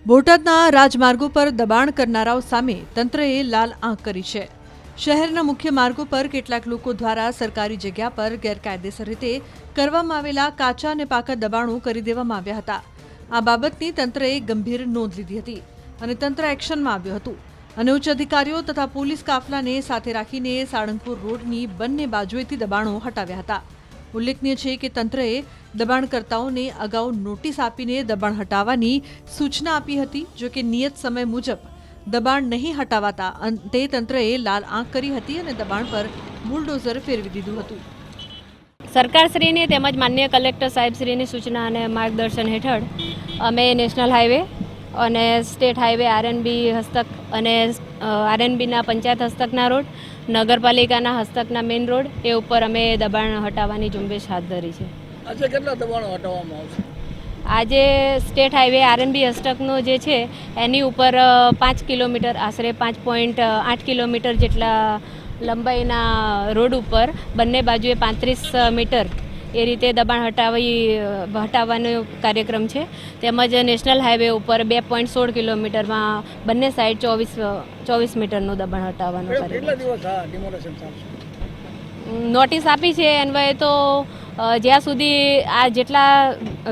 બોટાદના રાજમાર્ગો પર દબાણ કરનારાઓ સામે તંત્રએ લાલ આંખ કરી છે। શહેરના મુખ્ય માર્ગો પર કેટલાક લોકો દ્વારા સરકારી જગ્યા પર ગેરકાયદેસર રીતે કરવામાં આવેલા કાચા અને પાકા દબાણો કરી દેવામાં આવ્યા હતા। આ બાબતની તંત્રએ ગંભીર નોંધ લીધી હતી અને તંત્ર એક્શનમાં આવ્યું હતું અને ઉચ્ચ અધિકારીઓ તથા પોલીસ કાફલાને સાથે રાખીને સાળંગપુર રોડની બંને બાજુએથી દબાણો હટાવ્યા હતા। ઉલ્લેખનીય છે કે તંત્રએ દબાણકર્તાઓને અગાઉ નોટિસ આપીને દબાણ હટાવવાની સૂચના આપી હતી, જો કે નિયત સમય મુજબ દબાણ નહીં હટાવાતા અંતે તંત્રએ લાલ આંખ કરી હતી અને દબાણ પર બુલડોઝર ફેરવી દીધું હતું। સરકારશ્રીની તેમજ માનનીય કલેક્ટર સાહેબશ્રીની સૂચના અને માર્ગદર્શન હેઠળ અમે નેશનલ હાઈવે અને સ્ટેટ હાઈવે આરએનબી હસ્તક અને આરએનબીના પંચાયત હસ્તકના રોડ, નગરપાલિકાના હસ્તકના મેઇન રોડ એ ઉપર અમે દબાણ હટાવવાની ઝુંબેશ હાથ ધરી છે। આજે કેટલા દબાણો હટાવવામાં આવશે? આજે સ્ટેટ હાઈવે આરએનબી હસ્તકનો જે છે એની ઉપર 5 કિલોમીટર આશરે 5.8 કિલોમીટર જેટલા લંબાઈના રોડ ઉપર બંને બાજુએ 35 મીટર એ રીતે દબાણ હટાવવાનો કાર્યક્રમ છે। તેમજ નેશનલ હાઈવે ઉપર 2.16 કિલોમીટરમાં બંને સાઈડ 24 મીટરનું દબાણ હટાવવાનો કાર્યક્રમ। કેટલા દિવસ આ ડિમોલેશન ચાલશે? નોટિસ આપી છે અન્વયે તો જ્યાં સુધી આ જેટલા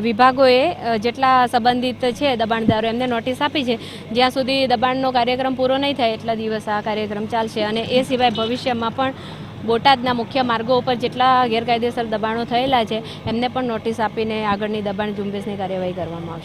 વિભાગોએ જેટલા સંબંધિત છે દબાણદારો એમને નોટિસ આપી છે, જ્યાં સુધી દબાણનો કાર્યક્રમ પૂરો નહીં થાય એટલા દિવસ આ કાર્યક્રમ ચાલશે અને એ સિવાય ભવિષ્યમાં પણ બોટાદના મુખ્ય માર્ગો ઉપર જેટલા ગેરકાયદેસર દબાણો થયેલા છે એમને પણ નોટિસ આપીને આગળની દબાણ ઝુંબેશની કાર્યવાહી કરવામાં આવશે।